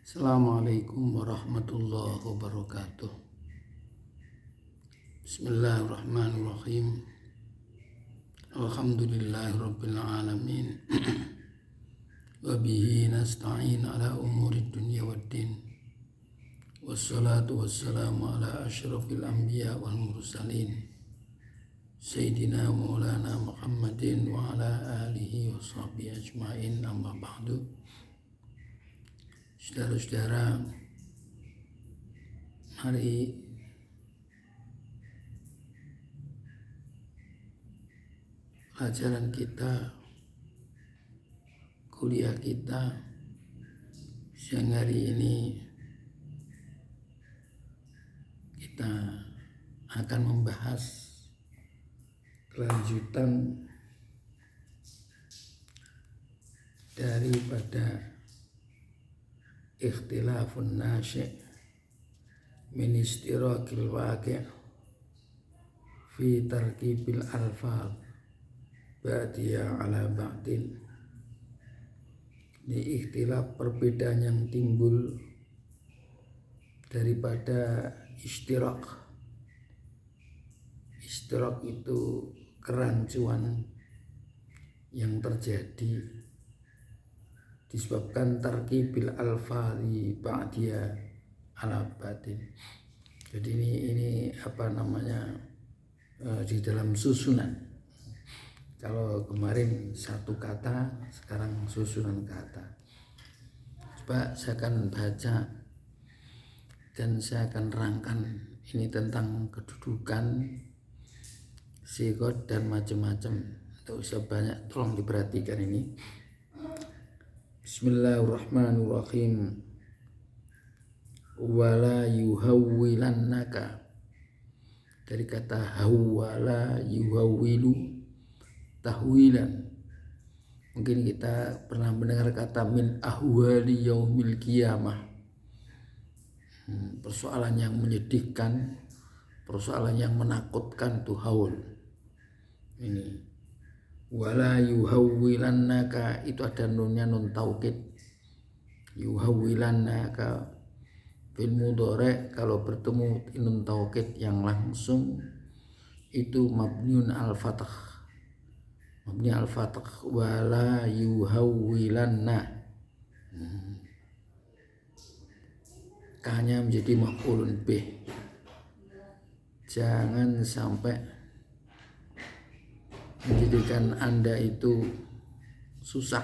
Assalamualaikum warahmatullahi wabarakatuh. Bismillahirrahmanirrahim. Alhamdulillahirabbil alamin. Wa bihi nasta'in ala umurid dunya waddin. Wassalatu wassalamu ala asyrafil anbiya wal mursalin. Sayyidina Maulana Muhammadin wa ala alihi wa sahbihi ajma'in, amma ba'du. Saudara-saudara, mari pelajaran kita, kuliah kita siang hari ini kita akan membahas kelanjutan daripada ikhtilafun nasyi' min istiraqil waqi' fi tarkibil alfaz ba'diyah ala ba'din. Ini ikhtilaf, perbedaan yang timbul daripada istirak. Istirak itu kerancuan yang terjadi disebabkan tarkibil alfadhi ba'diyah ala ba'din. Jadi ini di dalam susunan. Kalau kemarin satu kata, sekarang susunan kata. Coba saya akan baca dan saya akan rangkan ini tentang kedudukan, sigot dan macam-macam. Tidak usah banyak, tolong diperhatikan ini. Bismillahirrahmanirrahim. Wala yuhawwilannaka, dari kata hawwala yuhawwilu, tahwilan. Mungkin kita pernah mendengar kata min ahwali yaumil qiyamah, persoalan yang menyedihkan, persoalan yang menakutkan tuh haul. Ini wala yuhawwilannaka, itu ada nunnya, nun taukid. Yuhawwilannaka fil mudhari', kalau bertemu nun taukid yang langsung itu mabniun al-fath. Mabni al-fath, wala yuhawwilanna. K-nya menjadi maf'ulun bih. Jangan sampai menjadikan Anda itu susah.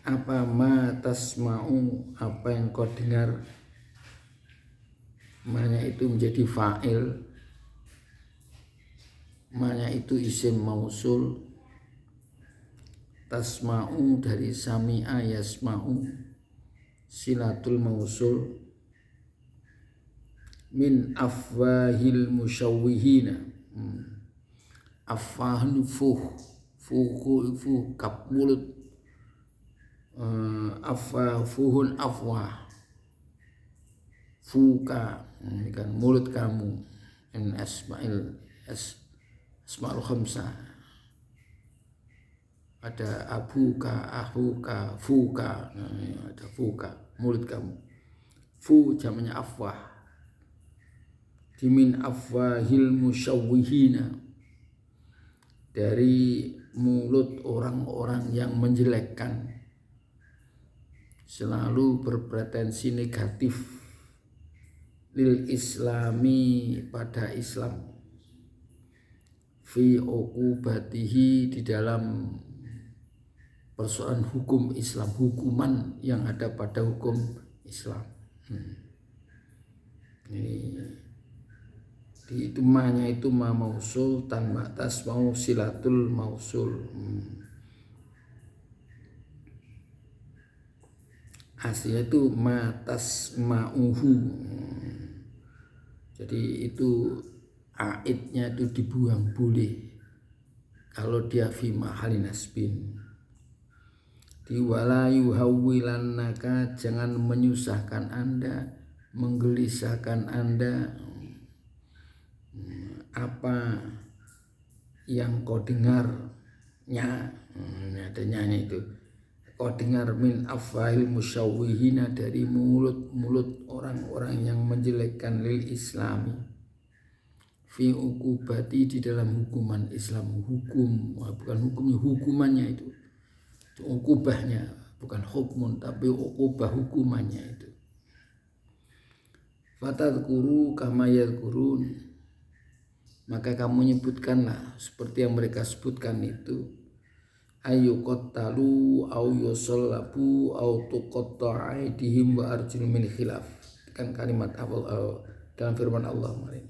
Apa ma tasma'u, apa yang kau dengar. Ma-nya itu menjadi fa'il, ma-nya itu isim mausul, tasma'u dari sami'a yasma'u, silatul mausul, min afwahil musyawwihina. Afwahun fuh kap mulut, afwahuhun afwah, fuka, ini kan mulut kamu. In asma'ul khamsah, ada abuka, ahuka, fuka. Ada fuka, mulut kamu. Fu jamanya afwah. Dimin afwahil musyawwihina, dari mulut orang-orang yang menjelekkan, selalu berpretensi negatif, lil islami, pada Islam, fi uqubatihi, di dalam persoalan hukum Islam, hukuman yang ada pada hukum Islam. Ini itu ma-nya itu ma mausul, tan ma tasma'u silatul mausul. Aslinya itu ma tasma'uhu. Jadi itu aidnya itu dibuang, boleh kalau dia fi mahalin nasbin. Di wala yuhawwilannaka, jangan menyusahkan Anda, menggelisahkan Anda apa yang kau dengarnya. adanya itu. Kau dengar min afwahil musyawwihina, dari mulut-mulut orang-orang yang menjelekkan lil islami, fi ukubati, di dalam hukuman Islam. Hukum, bukan hukumnya, hukumannya itu ukubahnya, bukan hukmun tapi ukubah hukumannya itu. Fatadkuru kama yadkurun, maka kamu nyebutkanlah seperti yang mereka sebutkan itu. Ayu qattalu au yusallabu au tuqatta'a aydihim wa arjuluhum min khilaf. Kan kalimat awal dalam firman Allah kemarin.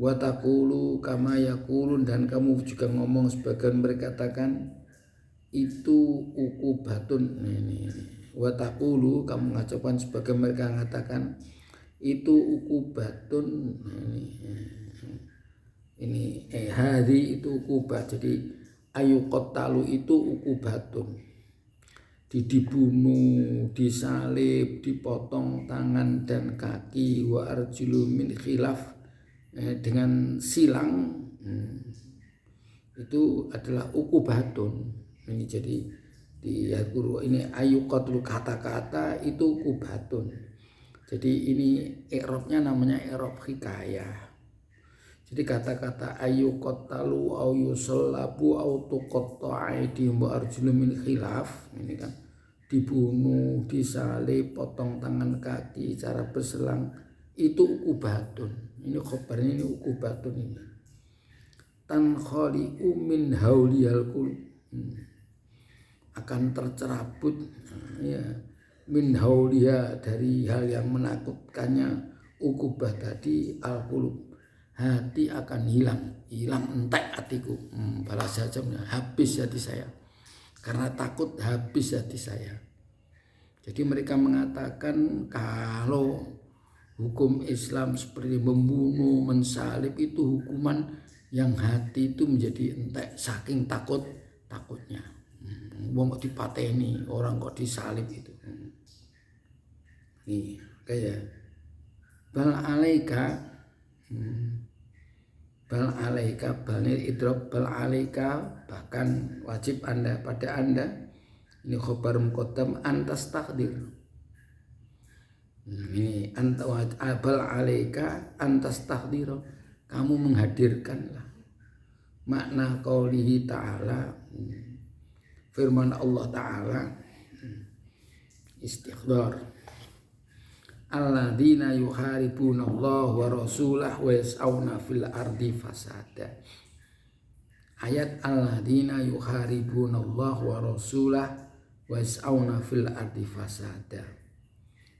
Wa taqulu kama yaqulun, dan kamu juga ngomong sebagian mereka katakan itu uqubatun. Ini. Wa taqulu, kamu mengucapkan sebagian mereka mengatakan itu uqubatun. Ini hari itu uqubah. Jadi ayu qattalu itu uqubatun, dibunuh, disalib, dipotong tangan dan kaki, wa arjulu min khilaf, dengan silang, itu adalah uqubatun. Ini jadi di ayat guru ini ayu qatlu, kata-kata itu uqubatun. Jadi ini i'rabnya namanya i'rab hikayah. Jadi kata-kata ayu qattalu au yusallabu au tuqatta'a aydihim wa arjuluhum min khilaf, ini kan dibunuh, disalib, potong tangan kaki, cara berselang, itu uqubatun. Ini khabarnya, ini uqubatun ini. Tankhali'u min hauliyal qulub, akan tercerabut ya, min hauliha, dari hal yang menakutkannya uqubah tadi, al-qulub, hati akan hilang entek hatiku. Balas jajamnya, habis hati saya, karena takut habis hati saya. Jadi mereka mengatakan kalau hukum Islam seperti membunuh, mensalib, itu hukuman yang hati itu menjadi entek saking takutnya. Wong kok dipateni, orang kok disalib itu. Nih kayak bal alaika, bal alaika, balil idrop, bal alaika, bahkan wajib Anda, pada Anda, ini khobar muqaddam, antas takdir. Ini bal alaika antas takdir, kamu menghadirkanlah makna qaulihi ta'ala, firman Allah Ta'ala, istighdar, alladzina yuharibuna Allah wa rasulah wa yas'auna fil ardi fasada. Ayat alladzina yuharibuna Allah wa rasulah wa yas'auna fil ardi fasada,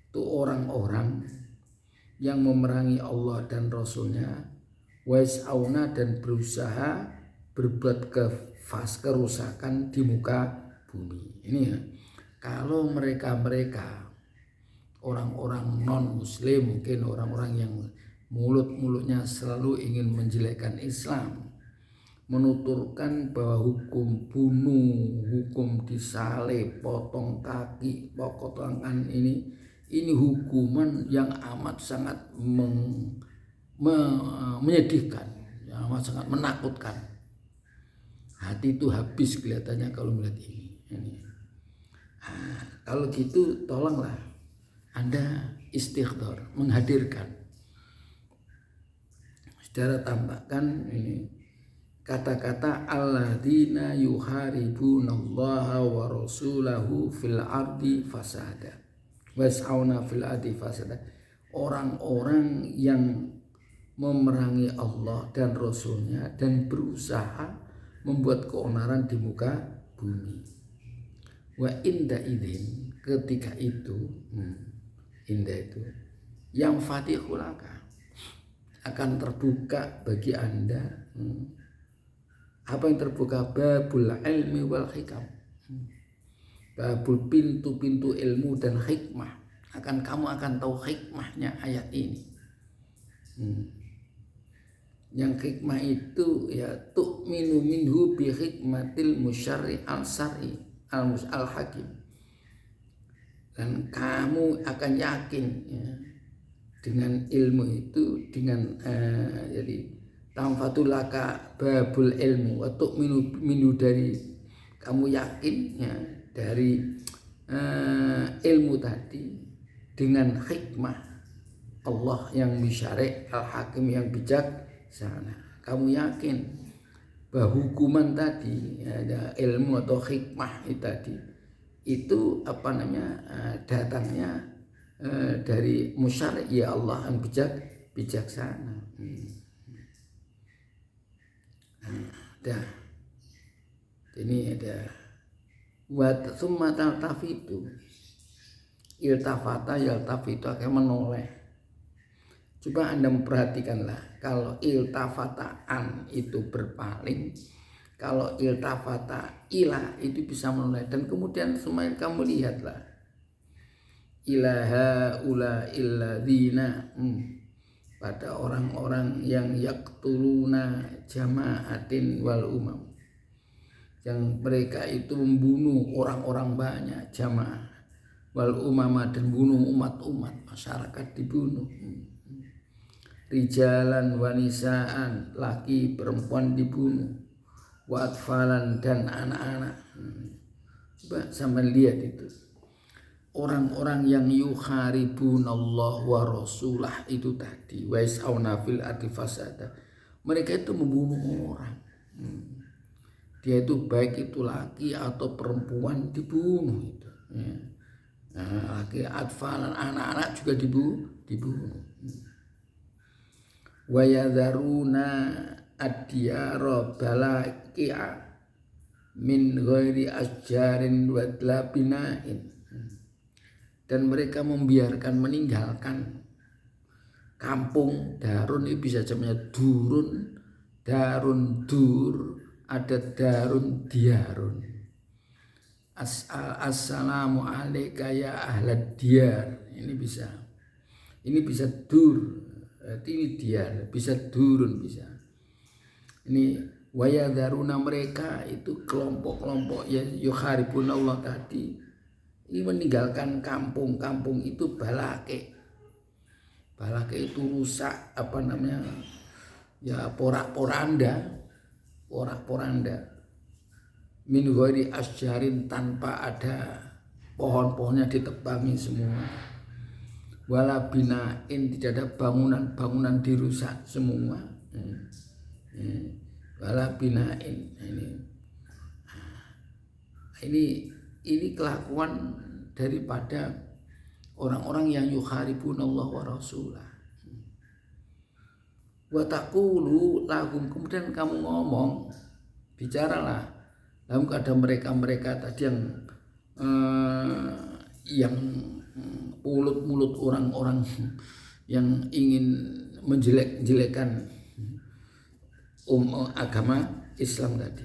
itu orang-orang yang memerangi Allah dan Rasulnya, wa yas'auna, dan berusaha berbuat kerusakan di muka bumi. Ini ya, kalau mereka orang-orang non-muslim, mungkin orang-orang yang mulutnya selalu ingin menjelekkan Islam, menuturkan bahwa hukum bunuh, hukum disalib, potong kaki, potong tangan, ini hukuman yang amat sangat menyedihkan, yang amat sangat menakutkan. Hati itu habis kelihatannya kalau melihat ini. Kalau gitu tolonglah Anda istighdar, menghadirkan. Saudara tambahkan ini kata-kata alladzina yuharibunallaha wa rasulahu fil ardi fasada was'auna fil ardi fasada, orang-orang yang memerangi Allah dan Rasulnya dan berusaha membuat keonaran di muka bumi. Wa inda idzin, ketika itu, indah itu, yang fatihulaka, akan terbuka bagi Anda, apa yang terbuka, babul ilmi wal hikam, babul, pintu-pintu ilmu dan hikmah. Kamu akan tahu hikmahnya ayat ini. Yang hikmah itu ya tu'minu minhu bi hikmatil musyarri al-syar'i al-hakim, dan kamu akan yakin ya, dengan ilmu itu, dengan jadi tamfatulaka babul ilmu wa tu'minu minhu, dari kamu yakin ya dari ilmu tadi dengan hikmah Allah yang bisyari' al-hakim yang bijaksana. Kamu yakin bahwa hukuman tadi ada ilmu atau hikmah itu tadi itu datangnya dari musyari' ya Allah yang bijaksana. Ini ada wa tsumma taltafitu iltafata yaltafitu akan menoleh. Coba Anda memperhatikanlah, kalau iltafataan itu berpaling, kalau iltafata ila itu bisa menoleh. Dan kemudian semakin kamu lihatlah ilaha ula illadzina pada orang-orang yang yaktuluna jama'atin wal umam, yang mereka itu membunuh orang-orang banyak, jamaah wal umama, dan bunuh umat-umat, masyarakat dibunuh, rijalan wanisaan, laki perempuan dibunuh, wa atfalan, dan anak-anak. Coba sampai lihat itu orang-orang yang yuharibunallah wa rasulah itu tadi, wa yas'auna fil ardi fasada, mereka itu membunuh orang. Dia itu baik itu laki atau perempuan dibunuh itu. Laki atfalan, anak-anak juga dibunuh. Wa yadharuna ad-diyara balaqi'a min ghairi asjarin wa dlabinain, dan mereka membiarkan, meninggalkan kampung. Darun itu bisa jamnya durun, darun dur, ada darun diarun. Assalamu alayka ya ahlad diyar, ini bisa dur, ini diar, bisa durun, bisa. Ini wayadharuna, mereka itu kelompok-kelompok ya yuharibun Allah tadi, ini meninggalkan kampung itu balake itu rusak, ya porak-poranda min ghairi asjarin, tanpa ada pohon-pohonnya ditebangi semua, wala binain, tidak ada bangunan dirusak semua, wala binain. Ini kelakuan daripada orang-orang yang yuharibunallah wa rasulah. Wa taqulu lahum, kemudian kamu ngomong, bicaralah lahum kepada mereka tadi yang mulut orang-orang yang ingin menjelek-jelekan agama Islam tadi.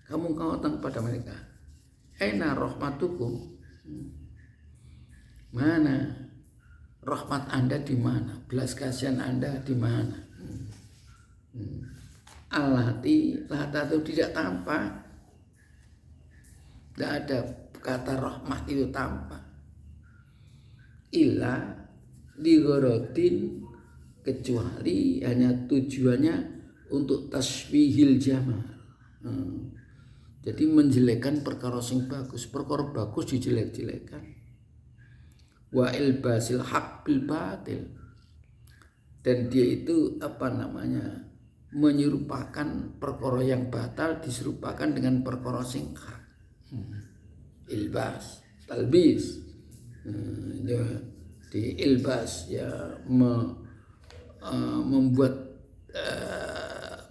Kamu katakan pada mereka, aina rahmatukum, mana rahmat Anda, di mana belas kasihan Anda, di mana? Allati itu tidak tampak, tidak ada kata rahmat itu tampak, illa ligharadin, kecuali hanya tujuannya untuk tasbihil jamal. Jadi menjelekkan perkara sing bagus, perkara bagus dijelek-jelekan. Wa ilbasil haq bil batil, dan dia itu menyerupakan perkara yang batal diserupakan dengan perkara sing hak. Ilbas, talbis, di ilbas ya membuat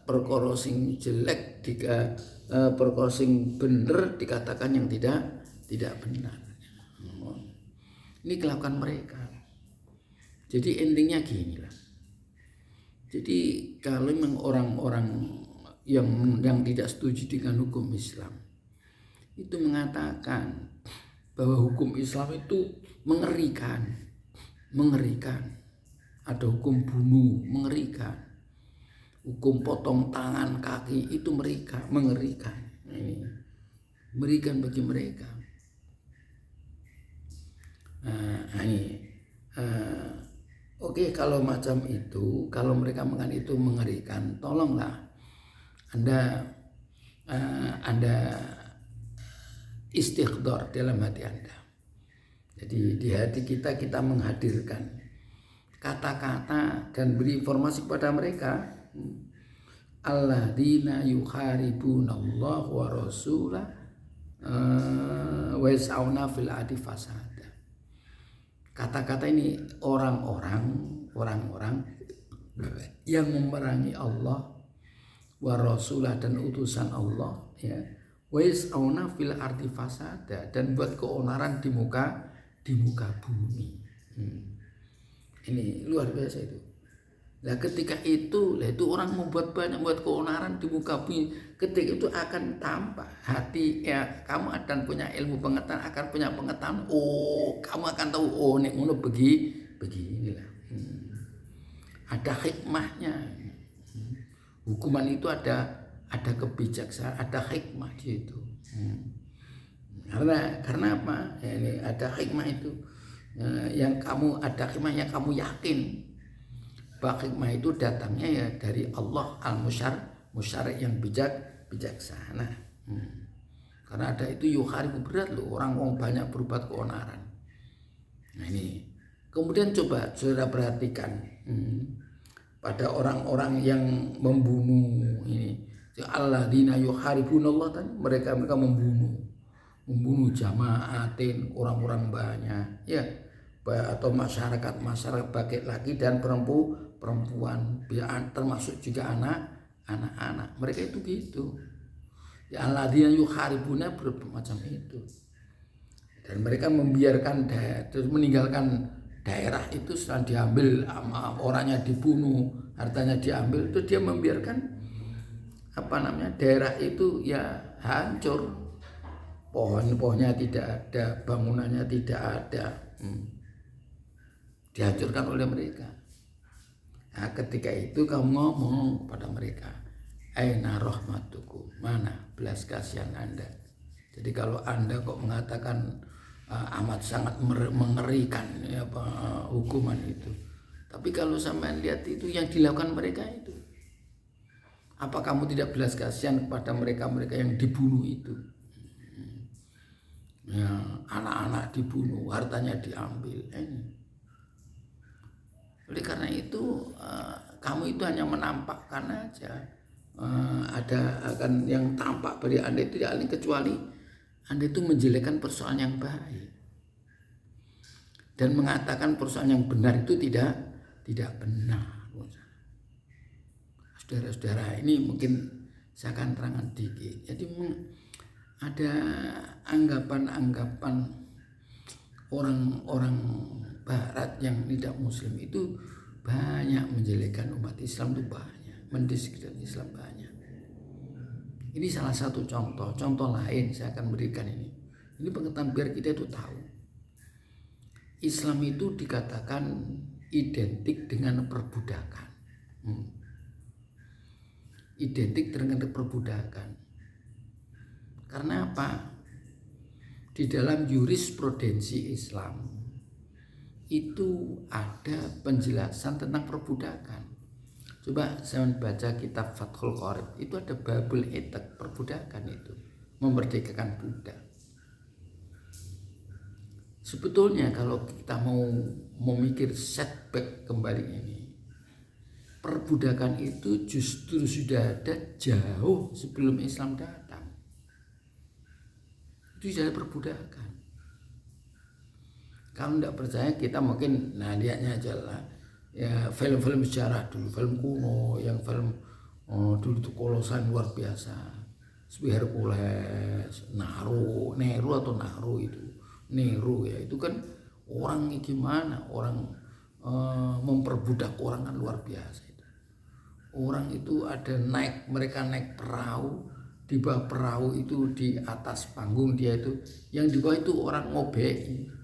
perkara sing jelek perkara sing bener dikatakan yang tidak benar. Ini kelakuan mereka. Jadi intinya gini lah. Jadi kalau memang orang-orang yang tidak setuju dengan hukum Islam itu mengatakan bahwa hukum Islam itu mengerikan. Ada hukum bunuh, mengerikan. Hukum potong tangan, kaki itu mengerikan. Ini mengerikan bagi mereka. Oke, kalau macam itu, kalau mereka mengatakan itu mengerikan, tolonglah Anda istighdar dalam hati Anda. Jadi di hati kita menghadirkan kata-kata dan beri informasi kepada mereka. Alladzina yuharibunallah wa rasulah wa yas'auna fil ardi fasada. Kata-kata ini orang-orang yang memerangi Allah wa rasulah dan utusan Allah, ya. Wa yas'auna fil ardi fasada, dan buat keonaran di muka bumi. Ini luar biasa itu. Nah ketika itu orang membuat banyak buat keonaran di muka bumi, ketika itu akan tampak hati ya, kamu akan punya ilmu pengetahuan, akan punya pengetahuan. Oh, kamu akan tahu, oh nek ngono beginilah. Ada hikmahnya. Hukuman itu ada kebijaksanaan, ada hikmah di situ. Karena apa? Ya, ini ada hikmah itu. Yang kamu ada hikmah yang kamu yakin bahwa hikmah itu datangnya ya dari Allah al-musyari yang bijaksana. Karena ada itu yuharibu, berat loh orang banyak berbuat keonaran. Nah ini kemudian coba saudara perhatikan pada orang-orang yang membunuh ini, alladzina yuharibunallah, mereka membunuh jamaatin, orang-orang banyak, ya, atau masyarakat baik laki dan perempuan, termasuk juga anak-anak. Mereka itu gitu. Ya alladzina yuharibuna bermacam itu. Dan mereka membiarkan terus meninggalkan daerah itu setelah diambil, orangnya dibunuh, hartanya diambil, itu dia membiarkan daerah itu ya hancur. Pohon-pohonnya tidak ada, bangunannya tidak ada, dihancurkan oleh mereka. Nah, ketika itu kamu ngomong kepada mereka, aina rahmatukum, mana belas kasihan Anda. Jadi kalau Anda kok mengatakan amat sangat mengerikan ya, hukuman itu, tapi kalau sampean lihat itu yang dilakukan mereka itu, apa kamu tidak belas kasihan kepada mereka yang dibunuh itu? Ya, anak-anak dibunuh, hartanya diambil. Oleh karena itu kamu itu hanya menampakkan aja, ada akan yang tampak bagi Anda itu tidak lain kecuali Anda itu menjelekkan persoalan yang baik dan mengatakan persoalan yang benar itu tidak benar. Saudara-saudara, ini mungkin saya akan terangkan dikit. Jadi ada anggapan orang-orang Barat yang tidak Muslim itu banyak menjelekkan umat Islam, itu banyak, mendiskreditkan Islam banyak. Ini salah satu contoh lain saya akan berikan ini pengetahuan biar kita itu tahu. Islam itu dikatakan identik dengan perbudakan. Identik dengan perbudakan. Karena apa? Di dalam jurisprudensi Islam itu ada penjelasan tentang perbudakan. Coba saya baca kitab Fathul Qorib, itu ada babul etek, perbudakan itu memerdekakan budak. Sebetulnya kalau kita mau memikir setback kembali ini, perbudakan itu justru sudah ada jauh sebelum Islam datang. Itu sudah ada perbudakan. Kalau tidak percaya kita mungkin lihatnya aja lah, ya film-film sejarah dulu, film kuno, yang film dulu itu kolosan luar biasa, seperti Hercules, Nero atau Naro itu, Nero ya, itu kan orang gimana, orang memperbudak orang kan luar biasa itu. Orang itu ada mereka naik perahu, di bawah perahu itu di atas panggung dia itu, yang di bawah itu orang ngobeki,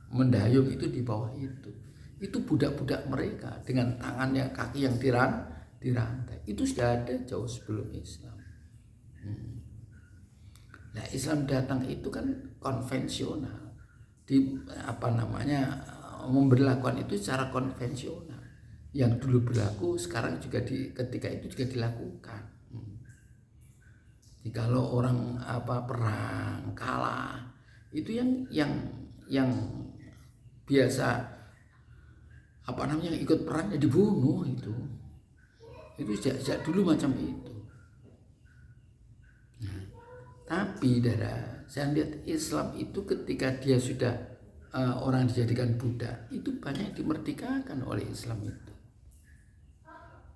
mendayung itu di bawah itu budak-budak mereka dengan tangannya, kaki yang dirantai. Itu sudah ada jauh sebelum Islam. Nah, Islam datang itu kan konvensional, memberlakukan itu secara konvensional. Yang dulu berlaku sekarang juga ketika itu juga dilakukan. Kalau orang perang kalah, itu yang biasa ikut perangnya dibunuh itu sejak dulu macam itu. Nah, tapi saya lihat Islam itu ketika dia sudah orang dijadikan budak, itu banyak dimerdekakan oleh Islam itu.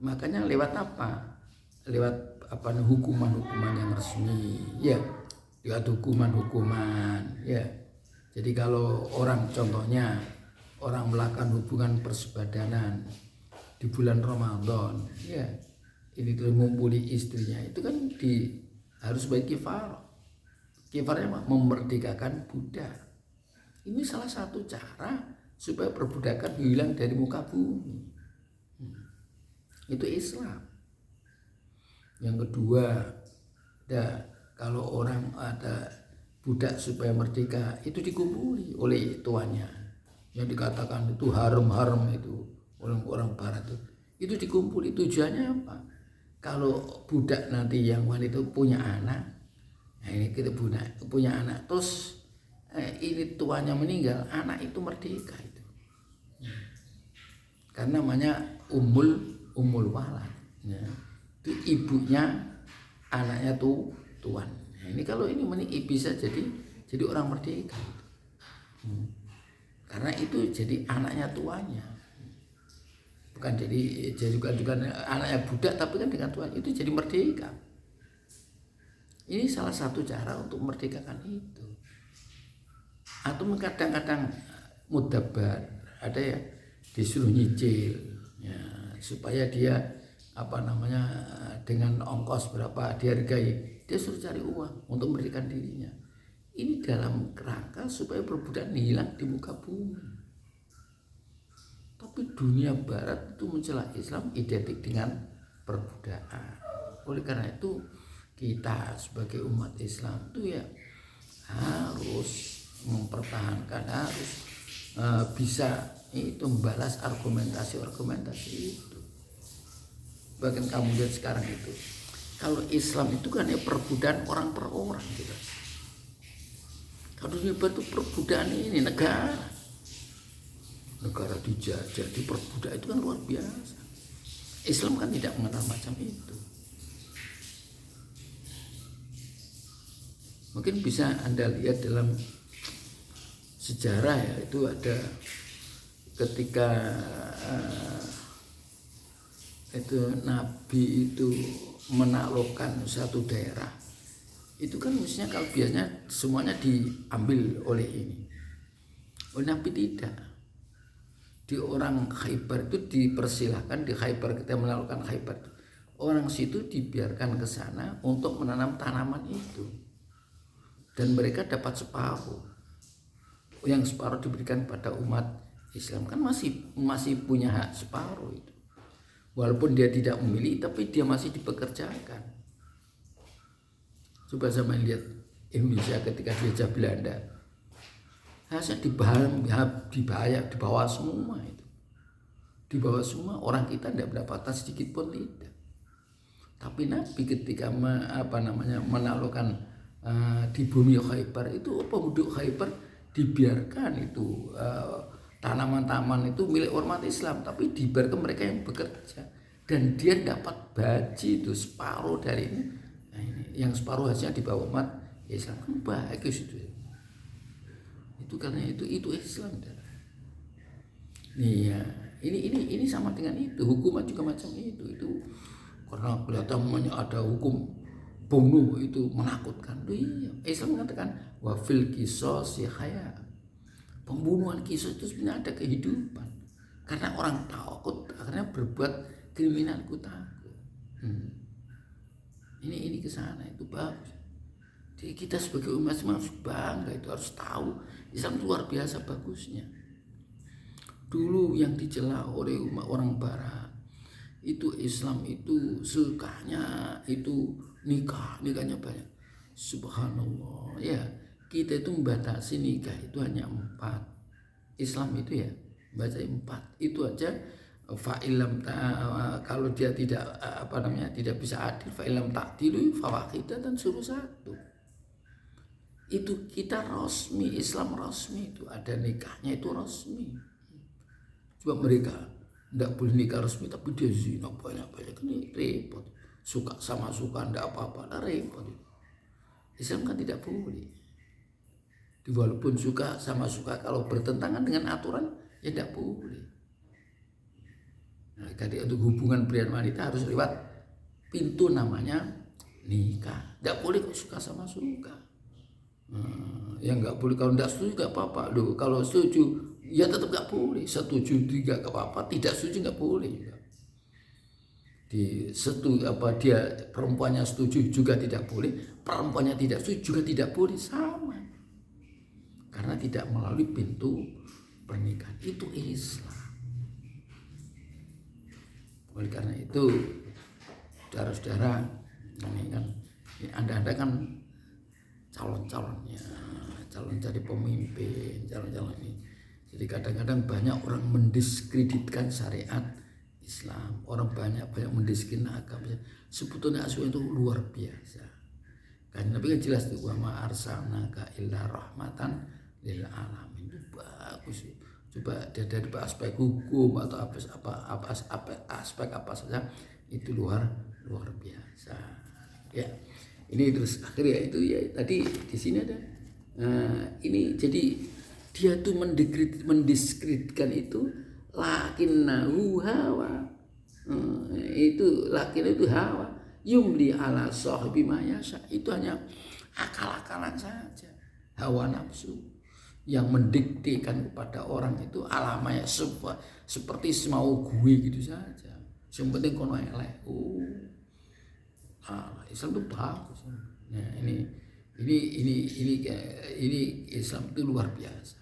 Makanya lewat apa? Lewat hukuman-hukuman yang resmi, ya, lewat hukuman-hukuman, ya. Jadi kalau contohnya orang melakukan hubungan persebadanan di bulan Ramadan, ya, ini tuh ngumpuli istrinya, itu kan harus bagi kifarah. Kifarahnya memerdekakan budak. Ini salah satu cara supaya perbudakan hilang dari muka bumi. Itu Islam. Yang kedua, kalau orang ada budak supaya merdeka, itu dikumpuli oleh tuannya. Yang dikatakan itu haram-haram itu orang barat itu dikumpuli. Tujuannya apa? Kalau budak nanti yang wanita punya anak, nah ini kita punya anak, terus ini tuannya meninggal, anak itu merdeka itu. Karena namanya umul walad. Ya. Itu ibunya, anaknya tuh tuan. Nah, ini kalau ini bisa jadi orang merdeka itu. Karena itu jadi anaknya tuannya. Bukan bukan anaknya budak, tapi kan dengan tuan itu jadi merdeka. Ini salah satu cara untuk memerdekakan itu. Atau kadang-kadang mudabar, ada ya disuruh nyicil, ya, supaya dia dengan ongkos berapa dihargai, dia suruh cari uang untuk memberikan dirinya. Ini dalam kerangka supaya perbudakan hilang di muka bumi. Tapi dunia barat itu mencela Islam identik dengan perbudakan. Oleh karena itu kita sebagai umat Islam itu ya harus mempertahankan, harus bisa itu membalas argumentasi itu. Bahkan kamu lihat sekarang itu, kalau Islam itu kan ya perbudakan orang per orang gitu. Kalau dunia barat itu perbudakan ini negara dijajah, diperbudak, itu kan luar biasa. Islam kan tidak mengenal macam itu. Mungkin bisa Anda lihat dalam sejarah ya, itu ada ketika itu Nabi itu menaklukkan satu daerah, itu kan mestinya kalau biasanya semuanya diambil oleh ini. Nabi tidak. Di orang Khaybar itu dipersilahkan, di Khaybar kita menaklukkan Khaybar, orang situ dibiarkan ke sana untuk menanam tanaman itu, dan mereka dapat separuh. Yang separuh diberikan pada umat Islam, kan masih punya hak separuh itu. Walaupun dia tidak memilih, tapi dia masih dipekerjakan. Coba sama lihat Indonesia ketika dijajah Belanda, harusnya dibawa semua itu. Dibawa semua, orang kita tidak mendapatkan sedikit pun tidak. Tapi Nabi ketika menaklukkan di bumi Khaybar itu, penduduk Khaybar dibiarkan itu tanaman-tanaman itu milik umat Islam, tapi dibiarkan mereka yang bekerja, dan dia dapat gaji itu separuh dari ini. Nah, ini yang separuh hasilnya dibawa umat Islam, kan bagus itu. Itu karena itu Islam. Nih ya, ini sama dengan itu, hukuman juga macam itu karena kelihatannya ada hukum bunuh itu menakutkan. Iya, Islam mengatakan wa fil qisas haya. Pembunuhan kisos itu sebenarnya ada kehidupan. Karena orang takut akhirnya berbuat kriminal, takut. Ini ke sana, itu bagus. Jadi kita sebagai umat Islam harus bangga, itu harus tahu Islam luar biasa bagusnya. Dulu yang dicela oleh orang barat itu, Islam itu sukanya itu nikahnya banyak. Subhanallah ya, kita itu membatasi nikah itu hanya 4. Islam itu ya baca 4 itu aja, fa'ilam kalau dia tidak tidak bisa adil, fa'ilam ta'dilu fawahidah, dan suruh satu. Itu kita resmi, Islam resmi, itu ada nikahnya itu resmi. Coba mereka tidak boleh nikah resmi tapi dia zina banyak-banyak, ini repot. Suka sama suka tidak apa-apa, nah repot. Islam kan tidak boleh. Walaupun suka sama suka, kalau bertentangan dengan aturan ya tidak boleh. Nah, jadi untuk hubungan pria dan wanita harus lewat pintu namanya nikah. Tidak boleh kok suka sama suka. Ya nggak boleh, kalau tidak setuju nggak apa-apa. Loh, kalau setuju ya tetap nggak boleh. Setuju juga nggak apa-apa, tidak setuju nggak boleh juga. Dia perempuannya setuju juga tidak boleh, perempuannya tidak setuju juga tidak boleh, sama. Karena tidak melalui pintu pernikahan. Itu Islam. Oleh karena itu, saudara-saudara, ini kan Anda kan calon-calonnya, calon jadi pemimpin, calon-calon ini. Jadi kadang-kadang banyak orang mendiskreditkan syariat Islam. Orang banyak mendiskreditkan agama. Sebetulnya asuhan itu luar biasa. Kan Nabi kan jelas tuh, wa ma arsalnaka illa rahmatan lil alamin. Itu bagus. Coba dari aspek hukum atau aspek apa saja itu luar biasa. Ya, ini terus akhirnya itu ya tadi di sini ada. Ini jadi dia tuh mendiskreditkan itu lakinnahu hawa. Itu lakin itu hawa. Yumli ala sahibi ma yasha. Itu hanya akal-akalan saja. Hawa nafsu yang mendiktekan kepada orang itu alamanya seperti semau gue gitu saja. Yang penting kono elek. Islam itu bagus. Nah, ini Islam itu luar biasa.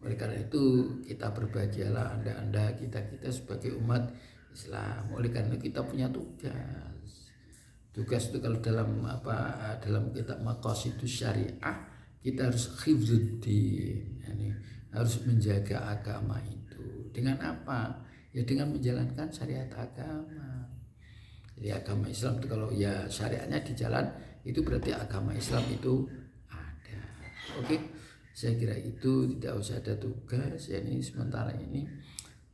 Oleh karena itu kita berbahagialah Anda kita sebagai umat Islam. Oleh karena kita punya tugas itu kalau dalam kitab Maqasidus Syariah, kita harus hifdzuddin, harus menjaga agama itu. Dengan apa? Ya dengan menjalankan syariat agama. Jadi agama Islam itu kalau ya syariatnya di jalan, itu berarti agama Islam itu ada. Oke, saya kira itu tidak usah ada tugas. Ya, ini sementara ini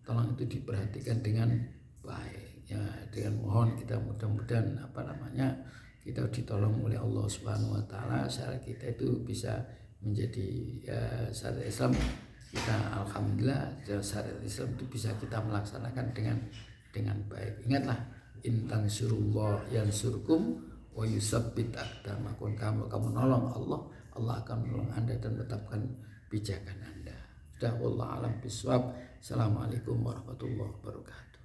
tolong itu diperhatikan dengan baik. Ya, dengan mohon kita mudah-mudahan kita ditolong oleh Allah Subhanahu wa taala, syariat kita itu bisa menjadi syariat Islam kita, alhamdulillah syariat Islam itu bisa kita melaksanakan dengan baik. Ingatlah, intan surullah yansurkum wa yusabbit aqdamakum. Kamu nolong Allah akan menolong Anda dan menetapkan pijakan Anda. Sudah, wallahu alam bisawab. Assalamualaikum warahmatullahi wabarakatuh.